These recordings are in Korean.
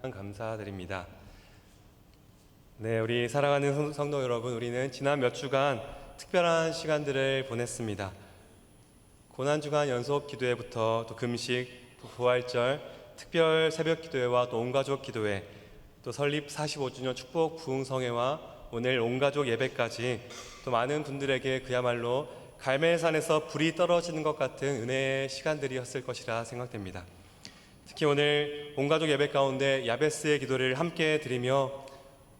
감사드립니다. 네, 우리 사랑하는 성도 여러분, 우리는 지난 몇 주간 특별한 시간들을 보냈습니다. 고난주간 연속 기도회부터 또 금식, 또 부활절, 특별 새벽 기도회와 또 온가족 기도회, 또 설립 45주년 축복 부흥성회와 오늘 온가족 예배까지 또 많은 분들에게 그야말로 갈멜산에서 불이 떨어지는 것 같은 은혜의 시간들이었을 것이라 생각됩니다. 특히 오늘 온가족 예배 가운데 야베스의 기도를 함께 드리며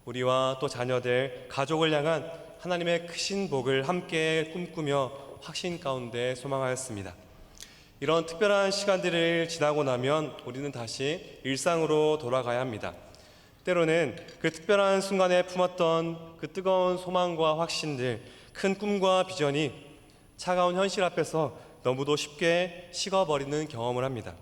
우리와 또 자녀들, 가족을 향한 하나님의 크신 복을 함께 꿈꾸며 확신 가운데 소망하였습니다. 이런 특별한 시간들을 지나고 나면 우리는 다시 일상으로 돌아가야 합니다. 때로는 그 특별한 순간에 품었던 그 뜨거운 소망과 확신들, 큰 꿈과 비전이 차가운 현실 앞에서 너무도 쉽게 식어버리는 경험을 합니다.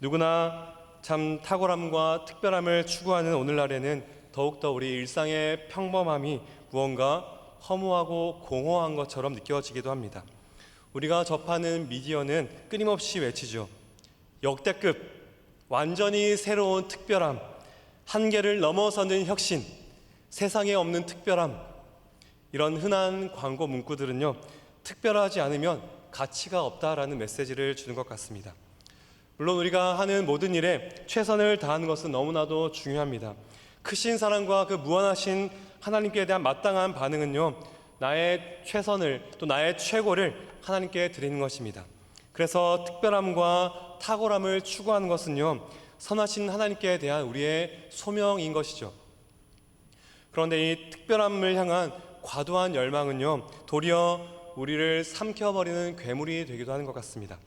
누구나 참 탁월함과 특별함을 추구하는 오늘날에는 더욱더 우리 일상의 평범함이 무언가 허무하고 공허한 것처럼 느껴지기도 합니다. 우리가 접하는 미디어는 끊임없이 외치죠. 역대급, 완전히 새로운 특별함, 한계를 넘어서는 혁신, 세상에 없는 특별함. 이런 흔한 광고 문구들은요, 특별하지 않으면 가치가 없다라는 메시지를 주는 것 같습니다. 물론 우리가 하는 모든 일에 최선을 다하는 것은 너무나도 중요합니다. 크신 사랑과 그 무한하신 하나님께 대한 마땅한 반응은요, 나의 최선을 또 나의 최고를 하나님께 드리는 것입니다. 그래서 특별함과 탁월함을 추구하는 것은요, 선하신 하나님께 대한 우리의 소명인 것이죠. 그런데 이 특별함을 향한 과도한 열망은요, 도리어 우리를 삼켜버리는 괴물이 되기도 하는 것 같습니다.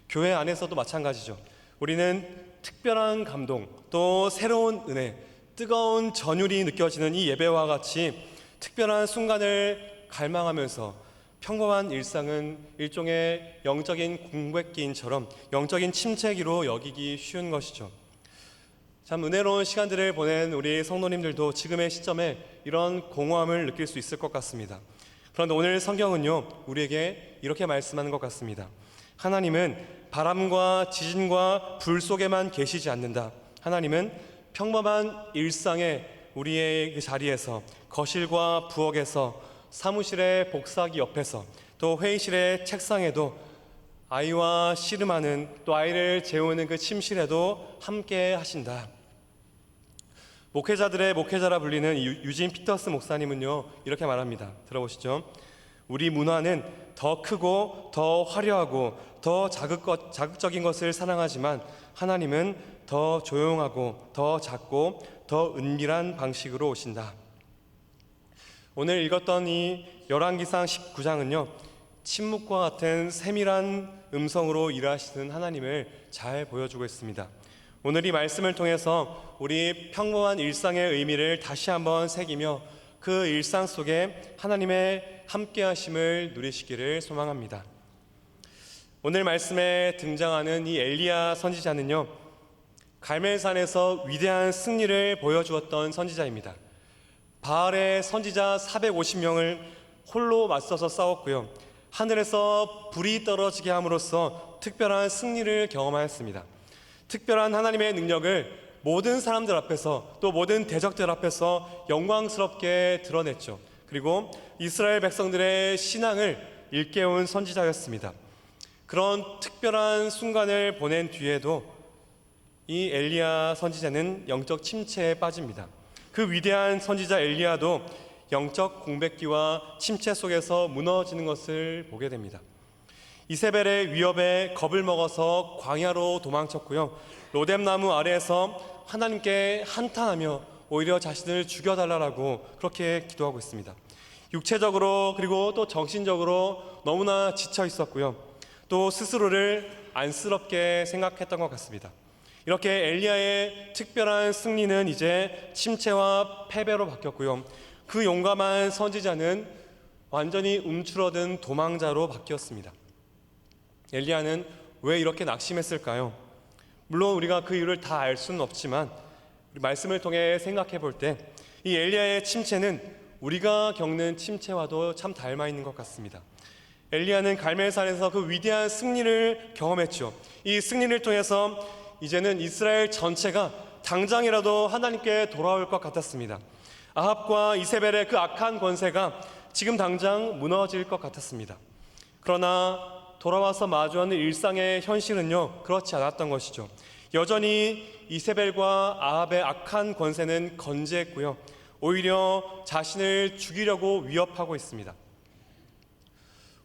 교회 안에서도 마찬가지죠. 우리는 특별한 감동, 또 새로운 은혜, 뜨거운 전율이 느껴지는 이 예배와 같이 특별한 순간을 갈망하면서 평범한 일상은 일종의 영적인 공백기인처럼 영적인 침체기로 여기기 쉬운 것이죠. 참 은혜로운 시간들을 보낸 우리 성도님들도 지금의 시점에 이런 공허함을 느낄 수 있을 것 같습니다. 그런데 오늘 성경은요, 우리에게 이렇게 말씀하는 것 같습니다. 하나님은 바람과 지진과 불 속에만 계시지 않는다. 하나님은 평범한 일상의 우리의 그 자리에서, 거실과 부엌에서, 사무실의 복사기 옆에서, 또 회의실의 책상에도, 아이와 씨름하는, 또 아이를 재우는 그 침실에도 함께 하신다. 목회자들의 목회자라 불리는 유진 피터스 목사님은요, 이렇게 말합니다. 들어보시죠. 우리 문화는 더 크고 더 화려하고 더 자극적인 것을 사랑하지만 하나님은 더 조용하고 더 작고 더 은밀한 방식으로 오신다. 오늘 읽었던 이 열왕기상 19장은요, 침묵과 같은 세밀한 음성으로 일하시는 하나님을 잘 보여주고 있습니다. 오늘 이 말씀을 통해서 우리 평범한 일상의 의미를 다시 한번 새기며 그 일상 속에 하나님의 함께하심을 누리시기를 소망합니다. 오늘 말씀에 등장하는 이 엘리야 선지자는요, 갈멜산에서 위대한 승리를 보여주었던 선지자입니다. 바알의 선지자 450명을 홀로 맞서서 싸웠고요, 하늘에서 불이 떨어지게 함으로써 특별한 승리를 경험하였습니다. 특별한 하나님의 능력을 모든 사람들 앞에서, 또 모든 대적들 앞에서 영광스럽게 드러냈죠. 그리고 이스라엘 백성들의 신앙을 일깨운 선지자였습니다. 그런 특별한 순간을 보낸 뒤에도 이 엘리야 선지자는 영적 침체에 빠집니다. 그 위대한 선지자 엘리야도 영적 공백기와 침체 속에서 무너지는 것을 보게 됩니다. 이세벨의 위협에 겁을 먹어서 광야로 도망쳤고요, 로뎀나무 아래에서 하나님께 한탄하며 오히려 자신을 죽여달라고 그렇게 기도하고 있습니다. 육체적으로 그리고 또 정신적으로 너무나 지쳐 있었고요, 또 스스로를 안쓰럽게 생각했던 것 같습니다. 이렇게 엘리야의 특별한 승리는 이제 침체와 패배로 바뀌었고요, 그 용감한 선지자는 완전히 움츠러든 도망자로 바뀌었습니다. 엘리야는 왜 이렇게 낙심했을까요? 물론 우리가 그 이유를 다 알 수는 없지만 우리 말씀을 통해 생각해 볼 때 이 엘리야의 침체는 우리가 겪는 침체와도 참 닮아 있는 것 같습니다. 엘리야는 갈멜산에서 그 위대한 승리를 경험했죠. 이 승리를 통해서 이제는 이스라엘 전체가 당장이라도 하나님께 돌아올 것 같았습니다. 아합과 이세벨의 그 악한 권세가 지금 당장 무너질 것 같았습니다. 그러나 돌아와서 마주하는 일상의 현실은요, 그렇지 않았던 것이죠. 여전히 이세벨과 아합의 악한 권세는 건재했고요, 오히려 자신을 죽이려고 위협하고 있습니다.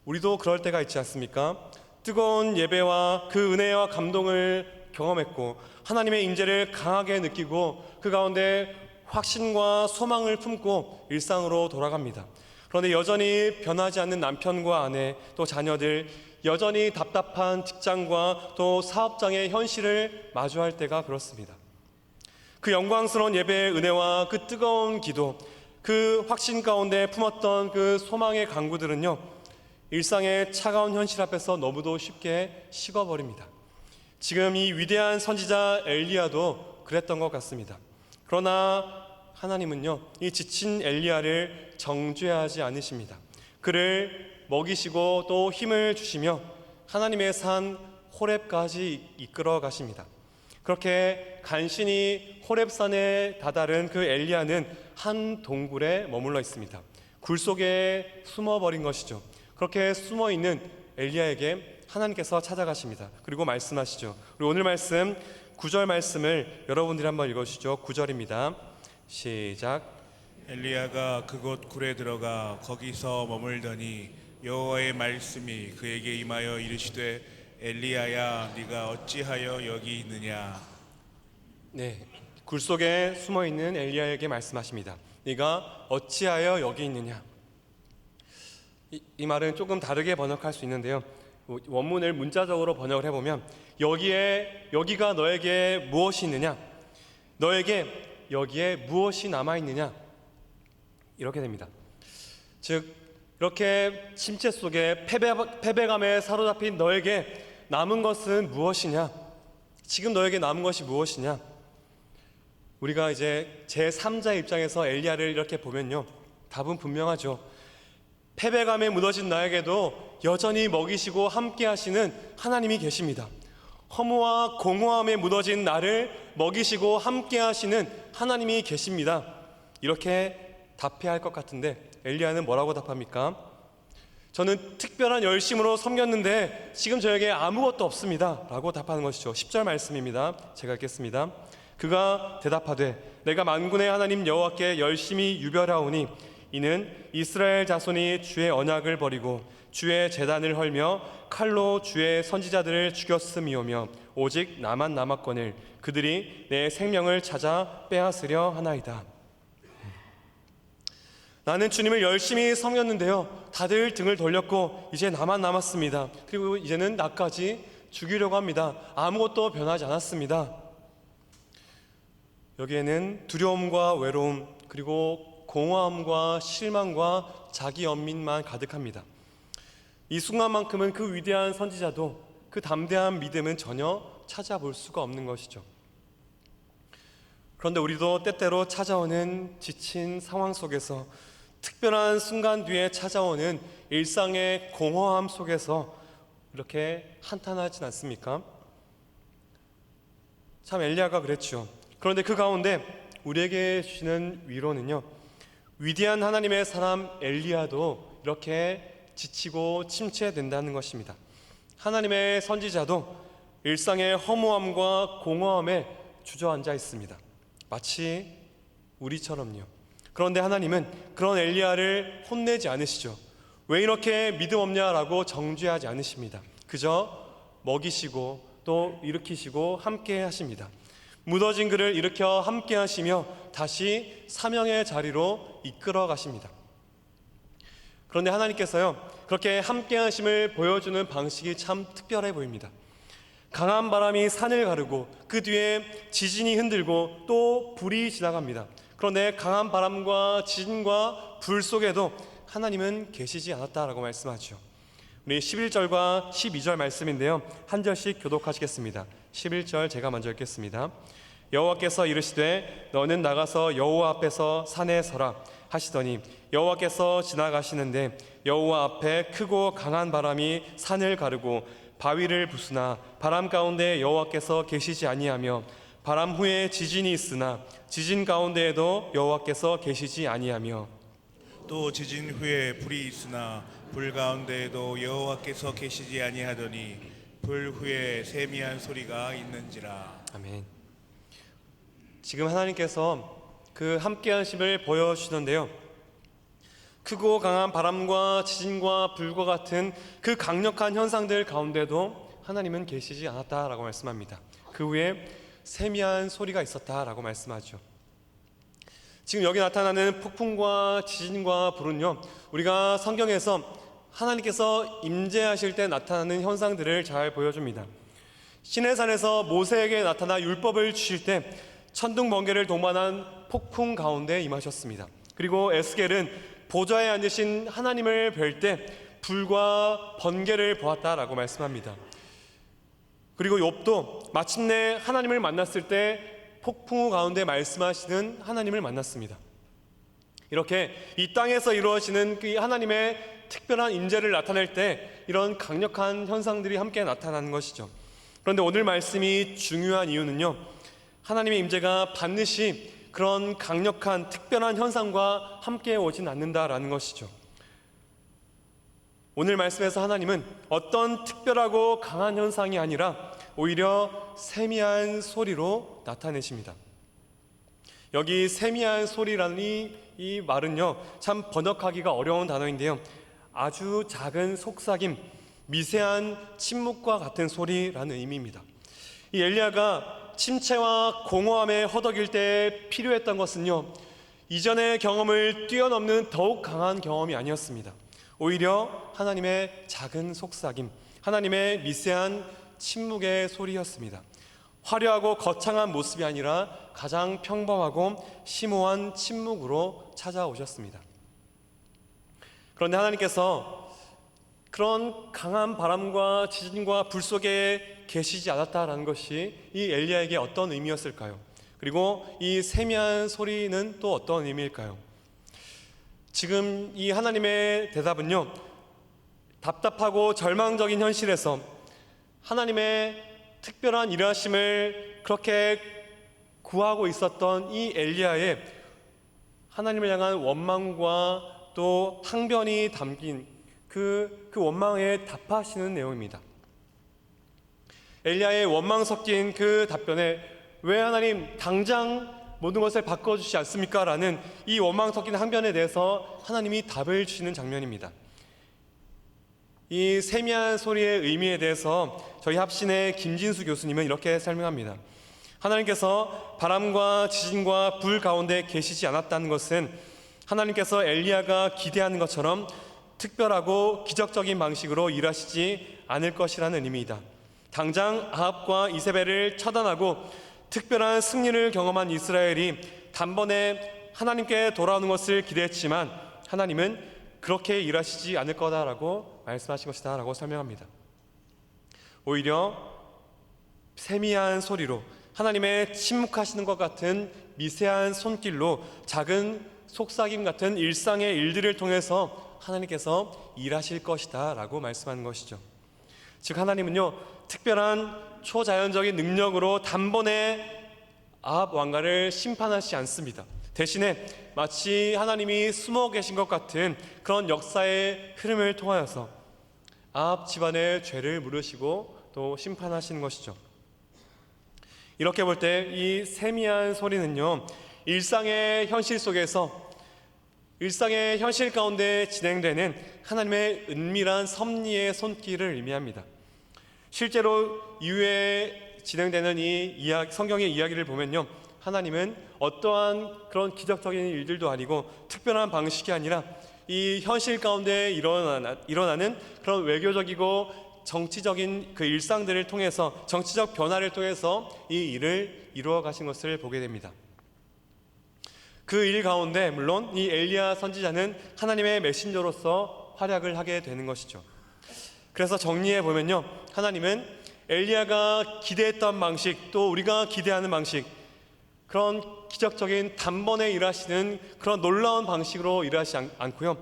우리도 그럴 때가 있지 않습니까? 뜨거운 예배와 그 은혜와 감동을 경험했고 하나님의 임재를 강하게 느끼고 그 가운데 확신과 소망을 품고 일상으로 돌아갑니다. 그런데 여전히 변하지 않는 남편과 아내, 또 자녀들, 여전히 답답한 직장과 또 사업장의 현실을 마주할 때가 그렇습니다. 그 영광스러운 예배의 은혜와 그 뜨거운 기도, 그 확신 가운데 품었던 그 소망의 강구들은요, 일상의 차가운 현실 앞에서 너무도 쉽게 식어버립니다. 지금 이 위대한 선지자 엘리야도 그랬던 것 같습니다. 그러나 하나님은요, 이 지친 엘리야를 정죄하지 않으십니다. 그를 먹이시고 또 힘을 주시며 하나님의 산 호렙까지 이끌어 가십니다. 그렇게 간신히 호렙산에 다다른 그 엘리야는 한 동굴에 머물러 있습니다. 굴 속에 숨어버린 것이죠. 그렇게 숨어있는 엘리야에게 하나님께서 찾아가십니다. 그리고 말씀하시죠. 우리 오늘 말씀 9절 말씀을 여러분들이 한번 읽어주시죠. 9절입니다. 시작. 엘리야가 그곳 굴에 들어가 거기서 머물더니 여호와의 말씀이 그에게 임하여 이르시되 엘리야야 네가 어찌하여 여기 있느냐. 네, 굴 속에 숨어있는 엘리야에게 말씀하십니다. 네가 어찌하여 여기 있느냐. 이 말은 조금 다르게 번역할 수 있는데요, 원문을 문자적으로 번역을 해보면 여기가 너에게 무엇이 있느냐, 너에게 여기에 무엇이 남아있느냐, 이렇게 됩니다. 즉 이렇게 침체 속에 패배감에 사로잡힌 너에게 남은 것은 무엇이냐, 지금 너에게 남은 것이 무엇이냐. 우리가 이제 제3자의 입장에서 엘리야를 이렇게 보면요, 답은 분명하죠. 패배감에 무너진 나에게도 여전히 먹이시고 함께 하시는 하나님이 계십니다. 허무와 공허함에 무너진 나를 먹이시고 함께 하시는 하나님이 계십니다. 이렇게 답해야 할 것 같은데 엘리야는 뭐라고 답합니까? 저는 특별한 열심으로 섬겼는데 지금 저에게 아무것도 없습니다 라고 답하는 것이죠. 10절 말씀입니다. 제가 읽겠습니다. 그가 대답하되 내가 만군의 하나님 여호와께 열심히 유별하오니 이는 이스라엘 자손이 주의 언약을 버리고 주의 제단을 헐며 칼로 주의 선지자들을 죽였음이오며 오직 나만 남았거늘 그들이 내 생명을 찾아 빼앗으려 하나이다. 나는 주님을 열심히 섬겼는데요, 다들 등을 돌렸고 이제 나만 남았습니다. 그리고 이제는 나까지 죽이려고 합니다. 아무것도 변하지 않았습니다. 여기에는 두려움과 외로움, 그리고 공허함과 실망과 자기 연민만 가득합니다. 이 순간만큼은 그 위대한 선지자도 그 담대한 믿음은 전혀 찾아볼 수가 없는 것이죠. 그런데 우리도 때때로 찾아오는 지친 상황 속에서, 특별한 순간 뒤에 찾아오는 일상의 공허함 속에서 이렇게 한탄하진 않습니까? 참 엘리야가 그랬죠. 그런데 그 가운데 우리에게 주시는 위로는요, 위대한 하나님의 사람 엘리야도 이렇게 지치고 침체된다는 것입니다. 하나님의 선지자도 일상의 허무함과 공허함에 주저앉아 있습니다. 마치 우리처럼요. 그런데 하나님은 그런 엘리야를 혼내지 않으시죠. 왜 이렇게 믿음 없냐라고 정죄하지 않으십니다. 그저 먹이시고 또 일으키시고 함께 하십니다. 무너진 그를 일으켜 함께 하시며 다시 사명의 자리로 이끌어 가십니다. 그런데 하나님께서요, 그렇게 함께 하심을 보여주는 방식이 참 특별해 보입니다. 강한 바람이 산을 가르고 그 뒤에 지진이 흔들고 또 불이 지나갑니다. 그런데 강한 바람과 지진과 불 속에도 하나님은 계시지 않았다라고 말씀하죠. 우리 11절과 12절 말씀인데요, 한 절씩 교독하시겠습니다. 11절 제가 먼저 읽겠습니다. 여호와께서 이르시되 너는 나가서 여호와 앞에서 산에 서라 하시더니 여호와께서 지나가시는데 여호와 앞에 크고 강한 바람이 산을 가르고 바위를 부수나 바람 가운데 여호와께서 계시지 아니하며 바람 후에 지진이 있으나 지진 가운데에도 여호와께서 계시지 아니하며 또 지진 후에 불이 있으나 불 가운데에도 여호와께서 계시지 아니하더니 불 후에 세미한 소리가 있는지라. 아멘. 지금 하나님께서 그 함께하심을 보여주시는데요, 크고 강한 바람과 지진과 불과 같은 그 강력한 현상들 가운데도 하나님은 계시지 않았다라고 말씀합니다. 그 후에 세미한 소리가 있었다라고 말씀하죠. 지금 여기 나타나는 폭풍과 지진과 불은요, 우리가 성경에서 하나님께서 임재하실 때 나타나는 현상들을 잘 보여줍니다. 시내산에서 모세에게 나타나 율법을 주실 때 천둥 번개를 동반한 폭풍 가운데 임하셨습니다. 그리고 에스겔은 보좌에 앉으신 하나님을 뵐 때 불과 번개를 보았다라고 말씀합니다. 그리고 욥도 마침내 하나님을 만났을 때 폭풍우 가운데 말씀하시는 하나님을 만났습니다. 이렇게 이 땅에서 이루어지는 그 하나님의 특별한 임재를 나타낼 때 이런 강력한 현상들이 함께 나타나는 것이죠. 그런데 오늘 말씀이 중요한 이유는요, 하나님의 임재가 반드시 그런 강력한 특별한 현상과 함께 오진 않는다라는 것이죠. 오늘 말씀에서 하나님은 어떤 특별하고 강한 현상이 아니라 오히려 세미한 소리로 나타내십니다. 여기 세미한 소리라는 이 말은요, 참 번역하기가 어려운 단어인데요, 아주 작은 속삭임, 미세한 침묵과 같은 소리라는 의미입니다. 이 엘리야가 침체와 공허함에 허덕일 때 필요했던 것은요, 이전의 경험을 뛰어넘는 더욱 강한 경험이 아니었습니다. 오히려 하나님의 작은 속삭임, 하나님의 미세한 침묵의 소리였습니다. 화려하고 거창한 모습이 아니라 가장 평범하고 심오한 침묵으로 찾아오셨습니다. 그런데 하나님께서 그런 강한 바람과 지진과 불 속에 계시지 않았다라는 것이 이 엘리야에게 어떤 의미였을까요? 그리고 이 세미한 소리는 또 어떤 의미일까요? 지금 이 하나님의 대답은요, 답답하고 절망적인 현실에서 하나님의 특별한 일하심을 그렇게 구하고 있었던 이 엘리야의 하나님을 향한 원망과 또 항변이 담긴 그 원망에 답하시는 내용입니다. 엘리야의 원망 섞인 그 답변에 왜 하나님 당장 모든 것을 바꿔주시지 않습니까? 라는 이 원망 섞인 항변에 대해서 하나님이 답을 주시는 장면입니다. 이 세미한 소리의 의미에 대해서 저희 합신의 김진수 교수님은 이렇게 설명합니다. 하나님께서 바람과 지진과 불 가운데 계시지 않았다는 것은 하나님께서 엘리야가 기대하는 것처럼 특별하고 기적적인 방식으로 일하시지 않을 것이라는 의미이다. 당장 아합과 이세벨을 처단하고 특별한 승리를 경험한 이스라엘이 단번에 하나님께 돌아오는 것을 기대했지만 하나님은 그렇게 일하시지 않을 거다라고 말씀하신 것이다 라고 설명합니다. 오히려 세미한 소리로 하나님의 침묵하시는 것 같은 미세한 손길로 작은 속삭임 같은 일상의 일들을 통해서 하나님께서 일하실 것이다 라고 말씀하는 것이죠. 즉 하나님은요, 특별한 초자연적인 능력으로 단번에 아합 왕가를 심판하시지 않습니다. 대신에 마치 하나님이 숨어 계신 것 같은 그런 역사의 흐름을 통하여서 아합 집안의 죄를 물으시고 또 심판하시는 것이죠. 이렇게 볼 때 이 세미한 소리는요, 일상의 현실 속에서 일상의 현실 가운데 진행되는 하나님의 은밀한 섭리의 손길을 의미합니다. 실제로 이후에 진행되는 이 성경의 이야기를 보면요, 하나님은 어떠한 그런 기적적인 일들도 아니고 특별한 방식이 아니라 이 현실 가운데 일어나는 그런 외교적이고 정치적인 그 일상들을 통해서, 정치적 변화를 통해서 이 일을 이루어 가신 것을 보게 됩니다. 그 일 가운데 물론 이 엘리야 선지자는 하나님의 메신저로서 활약을 하게 되는 것이죠. 그래서 정리해 보면요, 하나님은 엘리야가 기대했던 방식, 또 우리가 기대하는 방식, 그런 기적적인 단번에 일하시는 그런 놀라운 방식으로 일하시지 않고요,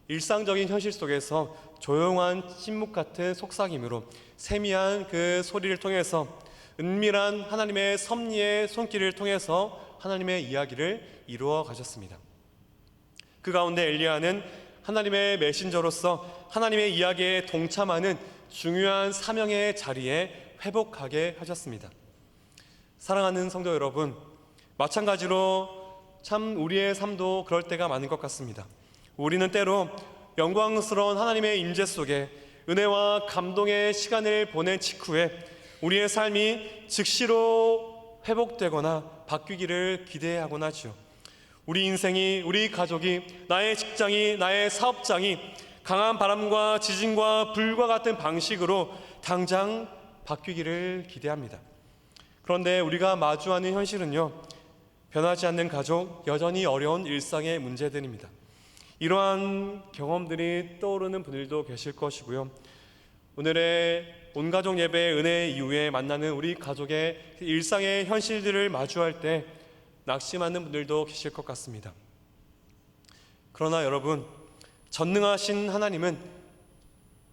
일상적인 현실 속에서 조용한 침묵 같은 속삭임으로 세미한 그 소리를 통해서 은밀한 하나님의 섭리의 손길을 통해서 하나님의 이야기를 이루어 가셨습니다. 그 가운데 엘리야는 하나님의 메신저로서 하나님의 이야기에 동참하는 중요한 사명의 자리에 회복하게 하셨습니다. 사랑하는 성도 여러분, 마찬가지로 참 우리의 삶도 그럴 때가 많은 것 같습니다. 우리는 때로 영광스러운 하나님의 임재 속에 은혜와 감동의 시간을 보낸 직후에 우리의 삶이 즉시로 회복되거나 바뀌기를 기대하곤 하죠. 우리 인생이, 우리 가족이, 나의 직장이, 나의 사업장이 강한 바람과 지진과 불과 같은 방식으로 당장 바뀌기를 기대합니다. 그런데 우리가 마주하는 현실은요, 변하지 않는 가족, 여전히 어려운 일상의 문제들입니다. 이러한 경험들이 떠오르는 분들도 계실 것이고요. 오늘의 온가족 예배 은혜 이후에 만나는 우리 가족의 일상의 현실들을 마주할 때 낙심하는 분들도 계실 것 같습니다. 그러나 여러분, 전능하신 하나님은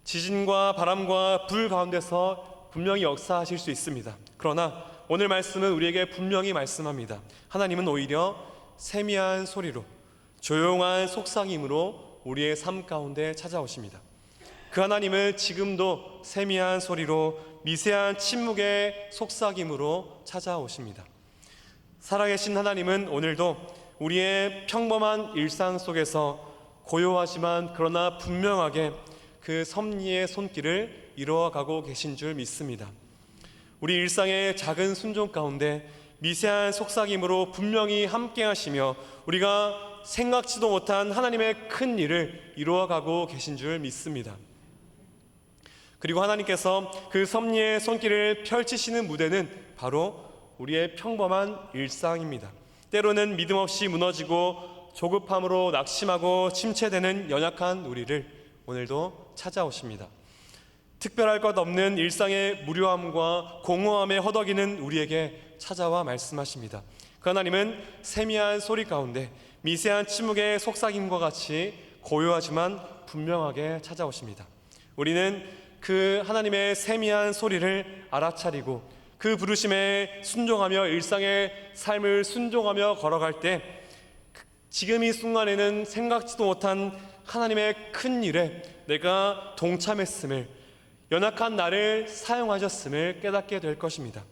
지진과 바람과 불 가운데서 분명히 역사하실 수 있습니다. 그러나 오늘 말씀은 우리에게 분명히 말씀합니다. 하나님은 오히려 세미한 소리로, 조용한 속삭임으로 우리의 삶 가운데 찾아오십니다. 그 하나님을 지금도 세미한 소리로, 미세한 침묵의 속삭임으로 찾아오십니다. 살아계신 하나님은 오늘도 우리의 평범한 일상 속에서 고요하지만 그러나 분명하게 그 섭리의 손길을 이루어가고 계신 줄 믿습니다. 우리 일상의 작은 순종 가운데 미세한 속삭임으로 분명히 함께 하시며 우리가 생각지도 못한 하나님의 큰 일을 이루어가고 계신 줄 믿습니다. 그리고 하나님께서 그 섭리의 손길을 펼치시는 무대는 바로 우리의 평범한 일상입니다. 때로는 믿음 없이 무너지고 조급함으로 낙심하고 침체되는 연약한 우리를 오늘도 찾아오십니다. 특별할 것 없는 일상의 무료함과 공허함에 허덕이는 우리에게 찾아와 말씀하십니다. 그 하나님은 세미한 소리 가운데 미세한 침묵의 속삭임과 같이 고요하지만 분명하게 찾아오십니다. 우리는 그 하나님의 세미한 소리를 알아차리고 그 부르심에 순종하며 일상의 삶을 순종하며 걸어갈 때 지금 이 순간에는 생각지도 못한 하나님의 큰 일에 내가 동참했음을, 연약한 나를 사용하셨음을 깨닫게 될 것입니다.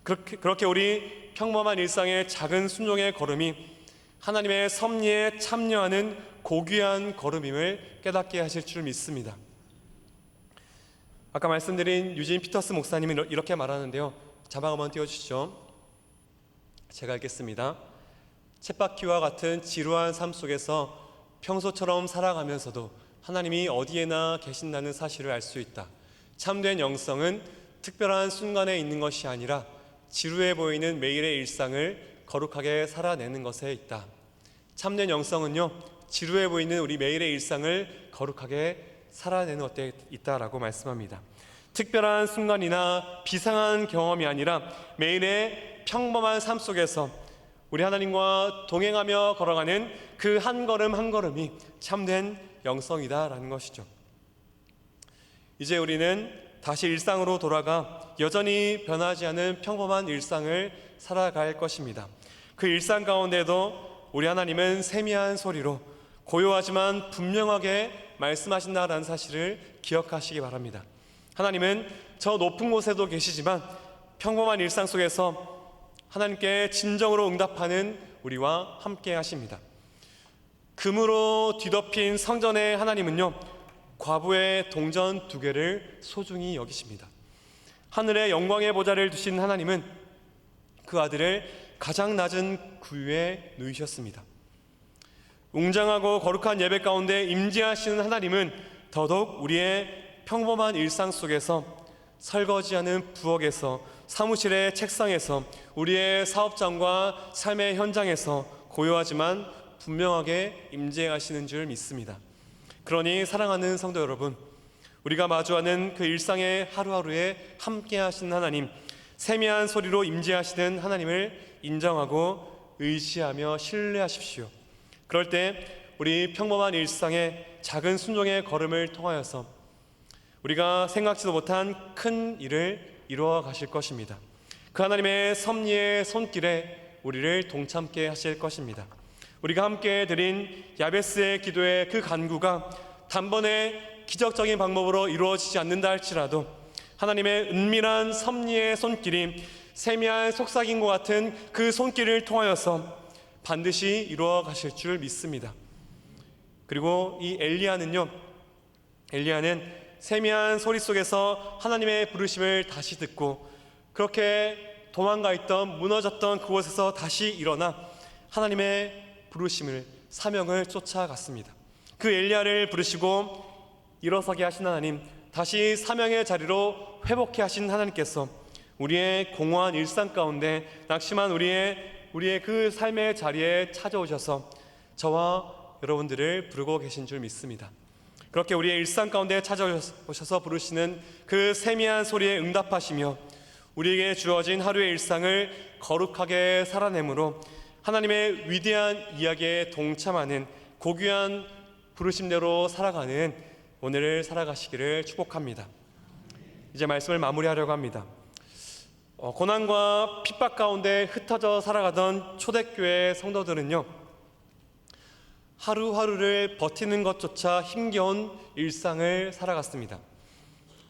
그렇게 우리 평범한 일상의 작은 순종의 걸음이 하나님의 섭리에 참여하는 고귀한 걸음임을 깨닫게 하실 줄 믿습니다. 아까 말씀드린 유진 피터스 목사님은 이렇게 말하는데요. 자막 한번 띄워주시죠. 제가 읽겠습니다. 쳇바퀴와 같은 지루한 삶 속에서 평소처럼 살아가면서도 하나님이 어디에나 계신다는 사실을 알 수 있다. 참된 영성은 특별한 순간에 있는 것이 아니라 지루해 보이는 매일의 일상을 거룩하게 살아내는 것에 있다. 참된 영성은요, 지루해 보이는 우리 매일의 일상을 거룩하게 살아내는 것에 있다라고 말씀합니다. 특별한 순간이나 비상한 경험이 아니라 매일의 평범한 삶 속에서 우리 하나님과 동행하며 걸어가는 그 한 걸음 한 걸음이 참된 영성이다라는 것이죠. 이제 우리는 다시 일상으로 돌아가 여전히 변하지 않은 평범한 일상을 살아갈 것입니다. 그 일상 가운데도 우리 하나님은 세미한 소리로 고요하지만 분명하게 말씀하신다라는 사실을 기억하시기 바랍니다. 하나님은 저 높은 곳에도 계시지만 평범한 일상 속에서 하나님께 진정으로 응답하는 우리와 함께 하십니다. 금으로 뒤덮인 성전의 하나님은요, 과부의 동전 2개를 소중히 여기십니다. 하늘의 영광의 보좌를 두신 하나님은 그 아들을 가장 낮은 구유에 누이셨습니다. 웅장하고 거룩한 예배 가운데 임재하시는 하나님은 더더욱 우리의 평범한 일상 속에서 설거지하는 부엌에서, 사무실의 책상에서, 우리의 사업장과 삶의 현장에서 고요하지만 분명하게 임재하시는 줄 믿습니다. 그러니 사랑하는 성도 여러분, 우리가 마주하는 그 일상의 하루하루에 함께 하시는 하나님, 세미한 소리로 임재하시는 하나님을 인정하고 의지하며 신뢰하십시오. 그럴 때 우리 평범한 일상의 작은 순종의 걸음을 통하여서 우리가 생각지도 못한 큰 일을 이루어 가실 것입니다. 그 하나님의 섭리의 손길에 우리를 동참케 하실 것입니다. 우리가 함께 드린 야베스의 기도의 그 간구가 단번에 기적적인 방법으로 이루어지지 않는다 할지라도 하나님의 은밀한 섭리의 손길이 세미한 속삭임과 같은 그 손길을 통하여서 반드시 이루어 가실 줄 믿습니다. 그리고 이 엘리야는 세미한 소리 속에서 하나님의 부르심을 다시 듣고 그렇게 도망가 있던 무너졌던 그곳에서 다시 일어나 하나님의 부르심을 사명을 쫓아갔습니다. 그 엘리야를 부르시고 일어서게 하신 하나님, 다시 사명의 자리로 회복해 하신 하나님께서 우리의 공허한 일상 가운데 낙심한 우리의 그 삶의 자리에 찾아오셔서 저와 여러분들을 부르고 계신 줄 믿습니다. 그렇게 우리의 일상 가운데 찾아오셔서 부르시는 그 세미한 소리에 응답하시며 우리에게 주어진 하루의 일상을 거룩하게 살아내므로 하나님의 위대한 이야기에 동참하는 고귀한 부르심대로 살아가는 오늘을 살아가시기를 축복합니다. 이제 말씀을 마무리하려고 합니다. 고난과 핍박 가운데 흩어져 살아가던 초대교회 성도들은요, 하루하루를 버티는 것조차 힘겨운 일상을 살아갔습니다.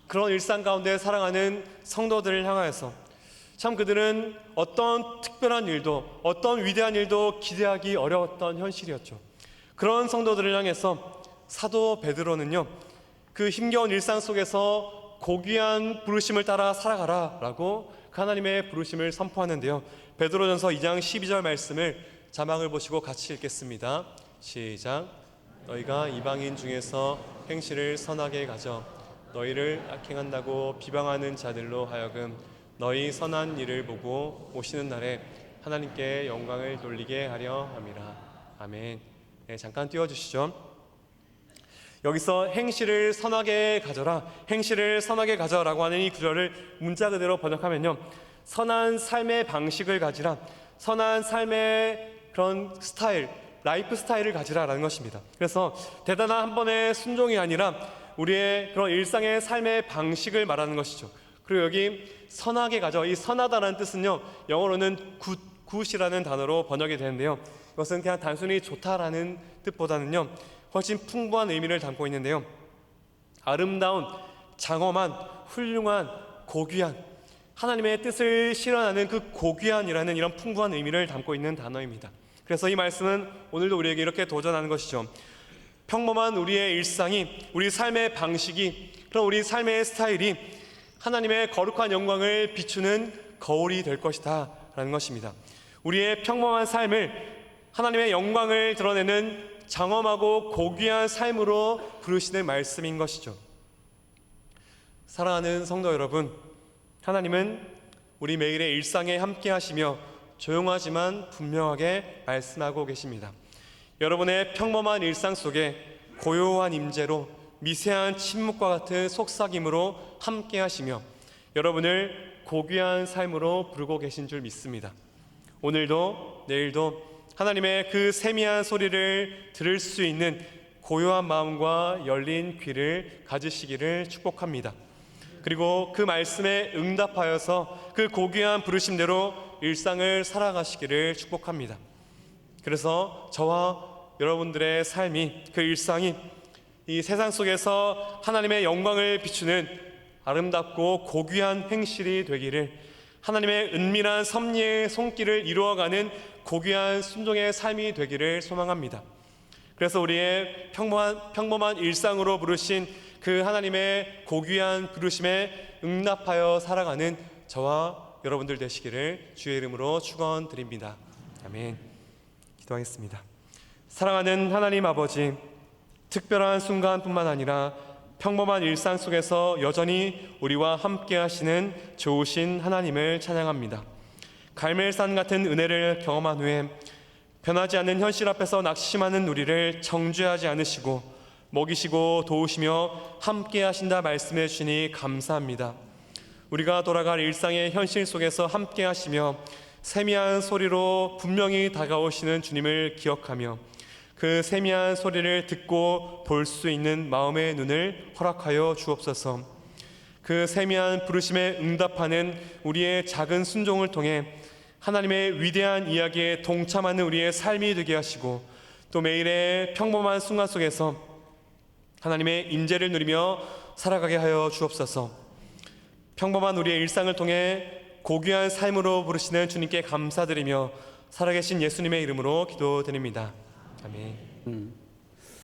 그런 일상 가운데 살아가는 성도들을 향하여서 참 그들은 어떤 특별한 일도 어떤 위대한 일도 기대하기 어려웠던 현실이었죠. 그런 성도들을 향해서 사도 베드로는요, 그 힘겨운 일상 속에서 고귀한 부르심을 따라 살아가라 라고 그 하나님의 부르심을 선포하는데요, 베드로전서 2장 12절 말씀을 자막을 보시고 같이 읽겠습니다. 시작. 너희가 이방인 중에서 행실을 선하게 가져 너희를 악행한다고 비방하는 자들로 하여금 너희 선한 일을 보고 오시는 날에 하나님께 영광을 돌리게 하려 함이라. 아멘. 네, 잠깐 띄워주시죠. 여기서 행실을 선하게 가져라, 행실을 선하게 가져라고 하는 이 구절을 문자 그대로 번역하면요, 선한 삶의 방식을 가지라, 선한 삶의 그런 스타일, 라이프 스타일을 가지라라는 것입니다. 그래서 대단한 한 번의 순종이 아니라 우리의 그런 일상의 삶의 방식을 말하는 것이죠. 그리고 여기 선하게 가져, 이 선하다라는 뜻은요, 영어로는 굿이라는 단어로 번역이 되는데요, 이것은 그냥 단순히 좋다라는 뜻보다는요 훨씬 풍부한 의미를 담고 있는데요, 아름다운, 장엄한, 훌륭한, 고귀한, 하나님의 뜻을 실현하는 그 고귀한이라는 이런 풍부한 의미를 담고 있는 단어입니다. 그래서 이 말씀은 오늘도 우리에게 이렇게 도전하는 것이죠. 평범한 우리의 일상이, 우리 삶의 방식이, 그런 우리 삶의 스타일이 하나님의 거룩한 영광을 비추는 거울이 될 것이다 라는 것입니다. 우리의 평범한 삶을 하나님의 영광을 드러내는 장엄하고 고귀한 삶으로 부르시는 말씀인 것이죠. 사랑하는 성도 여러분, 하나님은 우리 매일의 일상에 함께 하시며 조용하지만 분명하게 말씀하고 계십니다. 여러분의 평범한 일상 속에 고요한 임재로 미세한 침묵과 같은 속삭임으로 함께 하시며 여러분을 고귀한 삶으로 부르고 계신 줄 믿습니다. 오늘도 내일도 하나님의 그 세미한 소리를 들을 수 있는 고요한 마음과 열린 귀를 가지시기를 축복합니다. 그리고 그 말씀에 응답하여서 그 고귀한 부르심대로 일상을 살아가시기를 축복합니다. 그래서 저와 여러분들의 삶이, 그 일상이 이 세상 속에서 하나님의 영광을 비추는 아름답고 고귀한 행실이 되기를, 하나님의 은밀한 섭리의 손길을 이루어가는 고귀한 순종의 삶이 되기를 소망합니다. 그래서 우리의 평범한 일상으로 부르신 그 하나님의 고귀한 부르심에 응답하여 살아가는 저와 여러분들 되시기를 주의 이름으로 축원드립니다. 아멘. 기도하겠습니다. 사랑하는 하나님 아버지, 특별한 순간뿐만 아니라 평범한 일상 속에서 여전히 우리와 함께 하시는 좋으신 하나님을 찬양합니다. 갈멜산 같은 은혜를 경험한 후에 변하지 않는 현실 앞에서 낙심하는 우리를 정죄하지 않으시고 먹이시고 도우시며 함께 하신다 말씀해 주시니 감사합니다. 우리가 돌아갈 일상의 현실 속에서 함께 하시며 세미한 소리로 분명히 다가오시는 주님을 기억하며 그 세미한 소리를 듣고 볼 수 있는 마음의 눈을 허락하여 주옵소서. 그 그 세미한 부르심에 응답하는 우리의 작은 순종을 통해 하나님의 위대한 이야기에 동참하는 우리의 삶이 되게 하시고, 또 매일의 평범한 순간 속에서 하나님의 임재를 누리며 살아가게 하여 주옵소서. 평범한 우리의 일상을 통해 고귀한 삶으로 부르시는 주님께 감사드리며 살아계신 예수님의 이름으로 기도드립니다. 아멘.